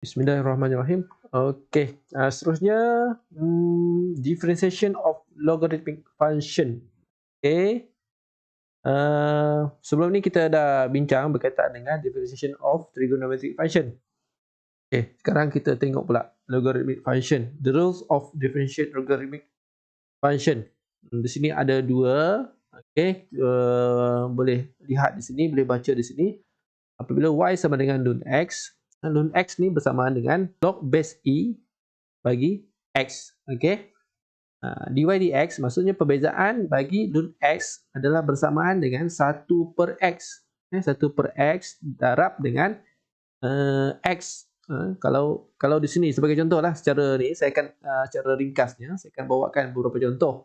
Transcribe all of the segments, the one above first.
Bismillahirrahmanirrahim. Okey, seterusnya differentiation of logarithmic function. Okey, sebelum ni kita dah bincang berkaitan dengan differentiation of trigonometric function. Okey, sekarang kita tengok pula logarithmic function. The rules of differentiate logarithmic function. Di sini ada dua. Okey, boleh lihat di sini, boleh baca di sini. Apabila y sama dengan ln x, ln x ni bersamaan dengan log base e bagi x. Okey. Dy dx maksudnya perbezaan bagi ln x adalah bersamaan dengan 1 per x. 1 per x darab dengan x. Kalau di sini sebagai contohlah, secara ni saya akan secara ringkasnya saya akan bawakan beberapa contoh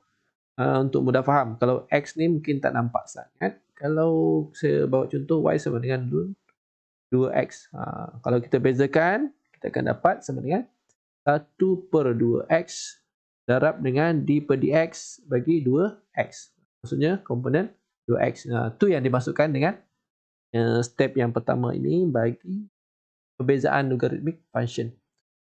untuk mudah faham. Kalau x ni mungkin tak nampak sangat. Kalau saya bawa contoh y sama dengan ln 2x. Kalau kita bezakan, kita akan dapat sama dengan 1 per 2x darab dengan d per dx bagi 2x. Maksudnya komponen 2x. Itu yang dimasukkan dengan step yang pertama ini bagi perbezaan logarithmic function.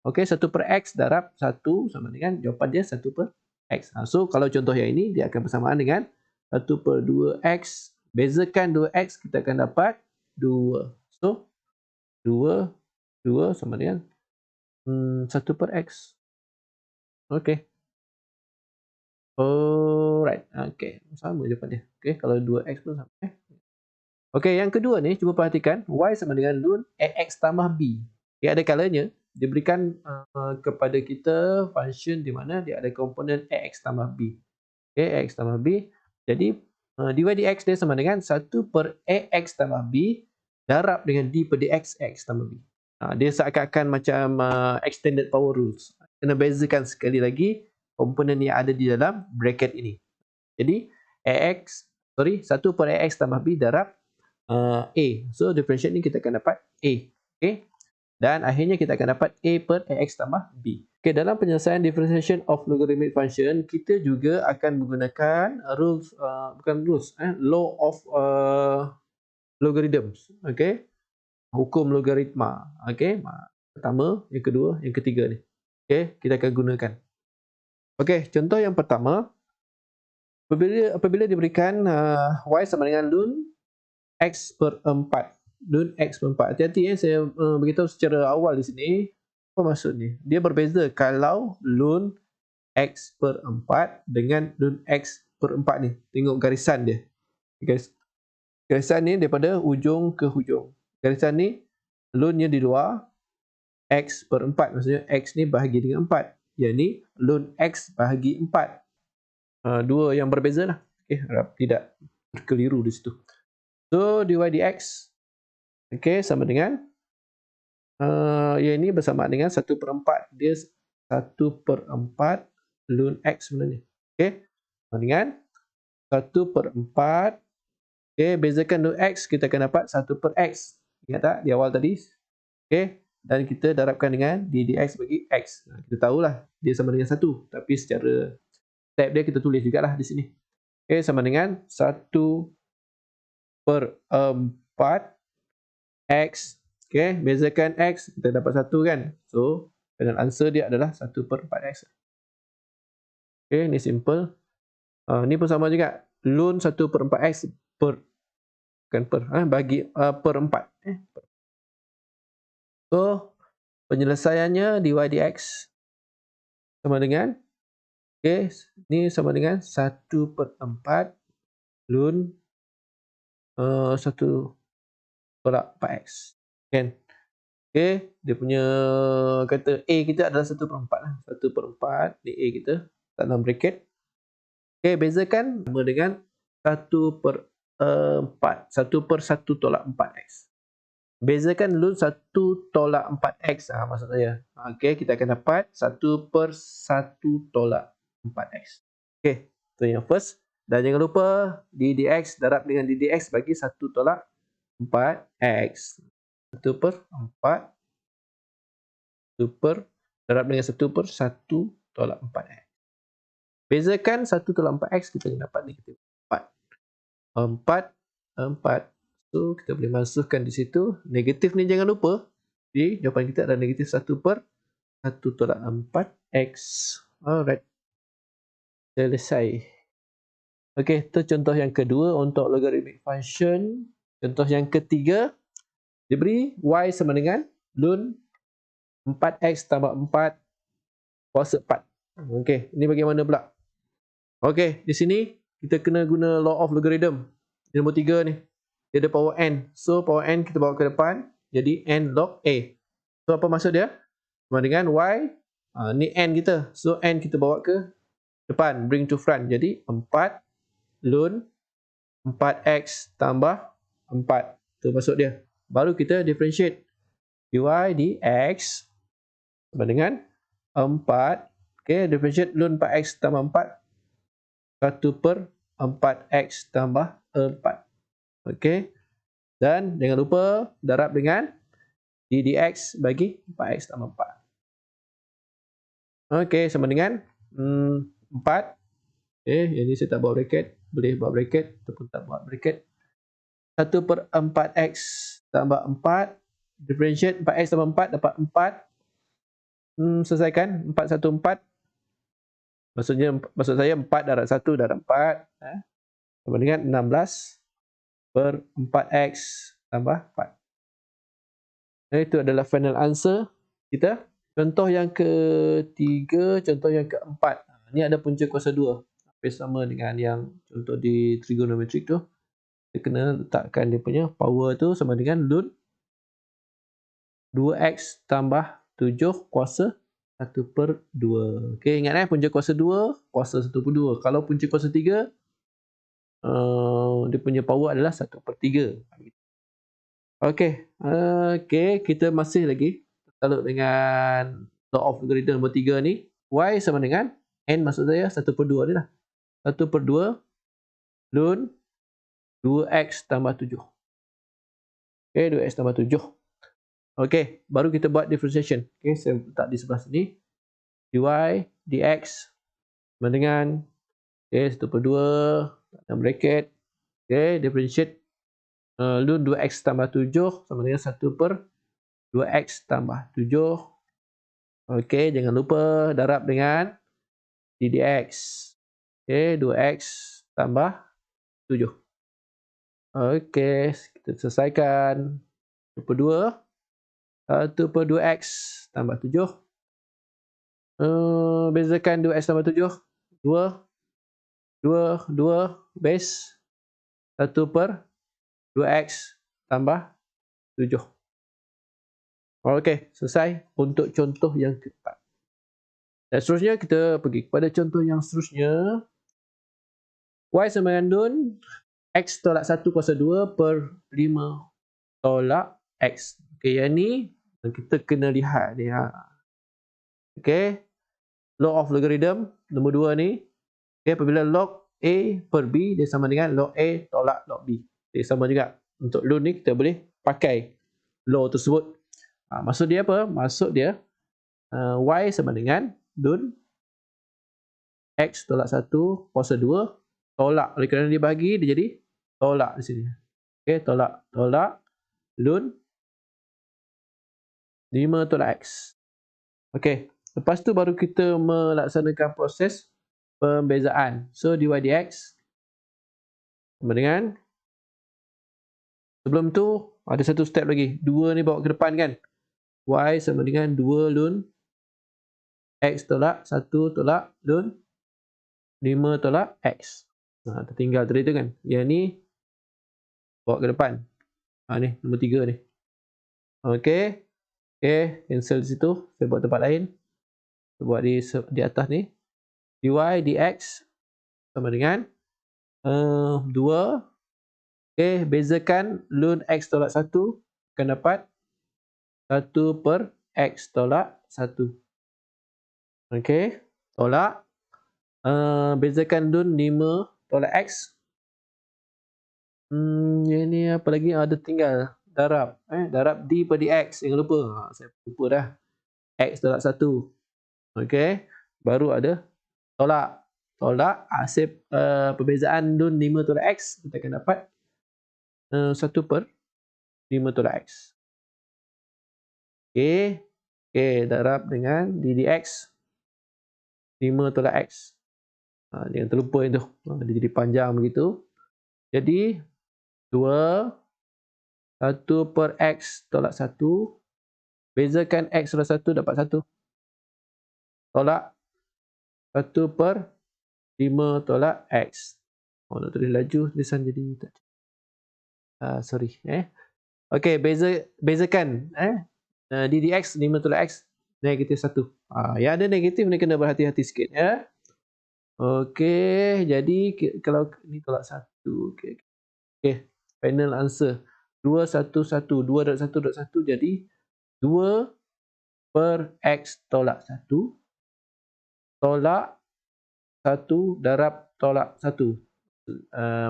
Okey, 1 per x darab 1 sama dengan jawapan dia 1 per x. So, kalau contoh yang ini, dia akan bersamaan dengan 1 per 2x. Bezakan 2x, kita akan dapat 2. So, 2 sama dengan 1 per x. Okey. Alright. Okey, sama jawapan dia. Okey, kalau 2x pun sama. Okey, yang kedua ni cuba perhatikan y sama dengan ln ax tambah b. Dia ada kalanya dia berikan kepada kita function di mana dia ada komponen ax tambah b. Okey, ax tambah b. Jadi dy dx dia sama dengan 1 per ax tambah b darab dengan d per dx x tambah b. Dia seakan-akan macam extended power rules. Kena bezakan sekali lagi komponen yang ada di dalam bracket ini. Jadi 1 per ax tambah b darab a. So differentiate ni kita akan dapat a. Okay. Dan akhirnya kita akan dapat a per ax tambah b. Okay, dalam penyelesaian differentiation of logarithmic function, kita juga akan menggunakan rules, law of logarithms. Okay. Hukum logaritma. Okay. Pertama, yang kedua, yang ketiga ni. Okay, kita akan gunakan. Okay, contoh yang pertama. Apabila diberikan y sama dengan ln x per 4. Ln x per 4. Hati-hati saya beritahu secara awal di sini. Apa maksud ni? Dia berbeza kalau ln x per 4 dengan ln x per 4 ni. Tengok garisan dia. Guys. Garisan ni daripada hujung ke hujung. Garisan ni ln-nya di luar, x per 4. Maksudnya x ni bahagi dengan 4. Yang ni ln x bahagi 4. Dua yang berbeza lah. Okay, harap tidak terkeliru di situ. So, dy dx sama dengan yang ini bersamaan dengan 1 per 4. Dia 1 per 4 ln x sebenarnya. Okay, sama dengan 1 per 4. Okay, bezakan ln x, kita akan dapat 1 per x. Ingat tak di awal tadi? Okay, dan kita darabkan dengan d dx bagi x. Kita tahulah dia sama dengan 1. Tapi secara step dia kita tulis jugalah di sini. Okay, sama dengan 1 per 4 x. Okay, bezakan x, kita dapat 1 kan. So, final answer dia adalah 1 per 4x. Okay, ni simple. Ni pun sama juga. Ln 1 per 4x bagi per 4. So, penyelesaiannya dy dx sama dengan, okay, ni sama dengan 1 per 4 ln 1 tolak 4x. Kan? Okay, dia punya kata A kita adalah 1 per 4 lah. 1 per 4 ni A kita. Tak dalam bracket. Okay, bezakan sama dengan 1 per 4. 1 per 1 tolak 4x. Bezakan ln 1 tolak 4x. Maksud saya. Okay, kita akan dapat 1 per 1 tolak 4x. Okay, itu yang first. Dan jangan lupa d dx darab dengan d dx bagi 1 tolak 4x. 1 per 4. 1 per darab dengan 1 per 1 tolak 4x. Bezakan 1 tolak 4x, kita akan dapat negatif 4. 4. So, kita boleh masukkan di situ. Negatif ni jangan lupa. Jadi jawapan kita adalah negatif 1 per 1 tolak 4x. Alright. Selesai. Okey, itu contoh yang kedua untuk logarithmic function. Contoh yang ketiga, diberi y sama dengan ln 4x tambah 4 kuasa 4. Okey, ini bagaimana pula? Okey, di sini kita kena guna law of logarithm. Yang nombor 3 ni. Dia ada power n. So, power n kita bawa ke depan. Jadi, n log a. So, apa maksud dia? Sama dengan y. Ni n kita. So, n kita bawa ke depan. Bring to front. Jadi, 4 ln 4x tambah 4. Itu maksud dia. Baru kita differentiate. dy dx sama dengan 4. Okay, differentiate ln 4x tambah 4. 1 per 4x tambah 4. Okay. Dan jangan lupa darab dengan dx bagi 4x tambah 4. Okay, sama dengan 4. Okay, yang ni saya tak buat bracket. Boleh buat bracket ataupun tak buat bracket. 1 per 4x tambah 4. Differentiate 4x tambah 4 dapat 4. Selesaikan. 4, 1, 4. Maksud saya 4 darab 1 darab 4. Sama dengan 16 per 4x tambah 4. Itu adalah final answer kita. Contoh yang ketiga, contoh yang keempat. Ini ada punca kuasa 2. Hampir sama dengan yang contoh di trigonometrik tu. Kita kena letakkan dia punya power tu sama dengan ln 2x tambah 7 kuasa 1 per 2. Okay, ingat punca kuasa 2, kuasa 1 per 2. Kalau punca kuasa 3, dia punya power adalah 1 per 3. Okay, kita masih lagi tertakluk dengan law of logarithm nombor 3 ni. Y sama dengan n, maksud saya 1 per 2 ni lah. 1 per 2 ln 2x tambah 7. Okay, 2x tambah 7. Okay, baru kita buat differentiation. Okay, saya letak di sebelah sini. dy dx sama dengan 1 per 2 dalam bracket. Okay, differentiate ln 2x tambah 7 sama dengan 1 per 2x tambah 7. Okay, jangan lupa darab dengan dx. Okay, 2x tambah 7. Okay, kita selesaikan. 1 per 2. 1 per 2x tambah 7. Bezakan 2x tambah 7. 2. 2, 2, base. 1 per 2x tambah 7. Okey, selesai untuk contoh yang keempat. Dan seterusnya kita pergi kepada contoh yang seterusnya. Y sama dengan ln x tolak 1 kuasa 2 per 5 tolak x. Okey, yang ni kita kena lihat ni. Okey, law of logarithm nombor 2 ni. Okey, apabila log A per B dia sama dengan log A tolak log B. Dia sama juga. Untuk ln ni kita boleh pakai law tersebut. Maksud dia apa? Maksud dia y sama dengan ln x tolak 1 kuasa 2 tolak. Oleh kerana dia bagi, dia jadi tolak di sini. Okey, tolak ln 5 tolak x. Okey, lepas tu baru kita melaksanakan proses pembezaan. So, dy dx sama dengan, sebelum tu ada satu step lagi. 2 ni bawa ke depan kan. Y sama dengan 2 ln x tolak 1 tolak ln 5 tolak x. Tertinggal tadi tu kan. Yang ni bawa ke depan. Ni nombor 3 ni. Okey. Okey, cancel di situ. Saya buat tempat lain. Saya buat di atas ni. dy dx sama dengan 2. Okey, bezakan ln x tolak 1 akan dapat 1 per x tolak 1. Okey, tolak. Bezakan ln 5 tolak x. Yang ni apa lagi? Ada tinggal darab. Darab d per dx. Jangan lupa. Saya lupa dah. X tolak 1. Okey. Baru ada tolak. Tolak hasil perbezaan ln 5 tolak x. Kita akan dapat 1 per 5 tolak x. Okey. Okey, darab dengan d dx. 5 tolak x. Jangan terlupa yang tu. Dia jadi panjang begitu. Jadi, 2, 1 per x tolak 1. Bezakan x tolak 1 dapat 1. Tolak 1 per 5 tolak x. Nak tulis laju, tulisan jadi tak. Sorry. Okey, bezakan. D dx 5 tolak x negatif 1. Yang ada negatif ni kena berhati-hati sikit ya. Okey, jadi kalau ni tolak 1. Okey. Final answer. 2, 1, 1. 2 darab 1 darab 1 jadi 2 per x tolak 1 tolak 1 darab tolak 1.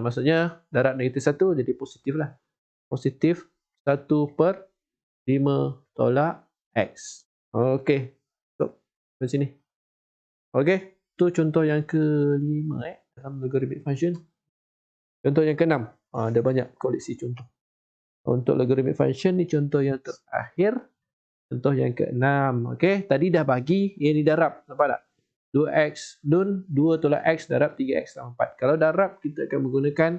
Maksudnya darab negatif 1 jadi positif lah. Positif 1 per 5 tolak x. Okey. Stop. Dari sini. Okey. Itu contoh yang ke-5 dalam logarithmic function. Contoh yang ke-6. Ada banyak koleksi contoh. Untuk logarithmic function ni contoh yang terakhir. Contoh yang ke-6. Okey. Tadi dah bagi. Yang didarab. Nampak tak? 2x lun 2 tolak x darab 3x tambah 4. Kalau darab, kita akan menggunakan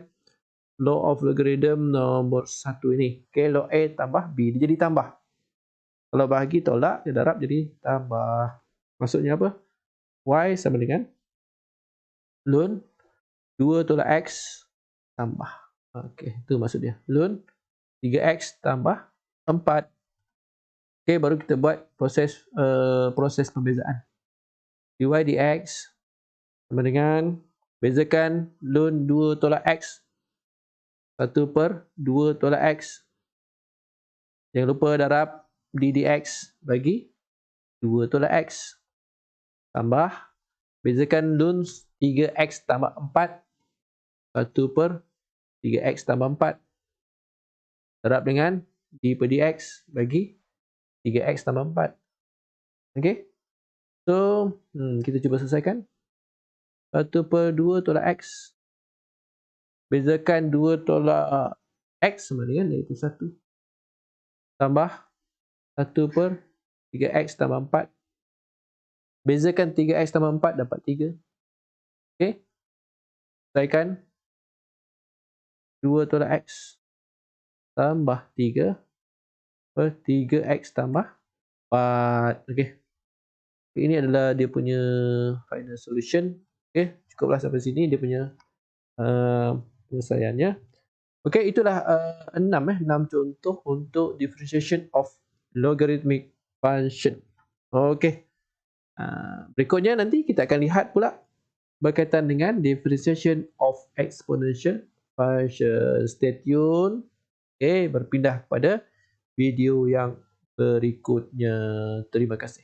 law of logarithm nombor 1 ini. Okey. Log A tambah B. Dia jadi tambah. Kalau bahagi tolak, dia darab jadi tambah. Maksudnya apa? Y sama dengan lun 2 tolak x tambah. Okey, itu maksud dia. Lun 3x tambah 4. Okey, baru kita buat proses pembezaan. Dy dx sama dengan bezakan lun 2 tolak x 1 per 2 tolak x. Jangan lupa darab d dx bagi 2 tolak x. Tambah bezakan lun 3x tambah 4 1 per 3x tambah 4. Darab dengan d per dx bagi 3x tambah 4. Okey. So, kita cuba selesaikan. 1 per 2 tolak x. Bezakan 2 tolak x sama dengan iaitu 1. Tambah 1 per 3x tambah 4. Bezakan 3x tambah 4 dapat 3. Okey. Selesaikan. 2 tolak x tambah 3 per 3x tambah 4. Okey. Ini adalah dia punya final solution. Okey, cukuplah sampai sini dia punya penyelesaiannya. Okey, itulah 6 contoh untuk differentiation of logarithmic function. Okey. Berikutnya nanti kita akan lihat pula berkaitan dengan differentiation of exponential function. Stay tune. Okey, berpindah kepada video yang berikutnya. Terima kasih.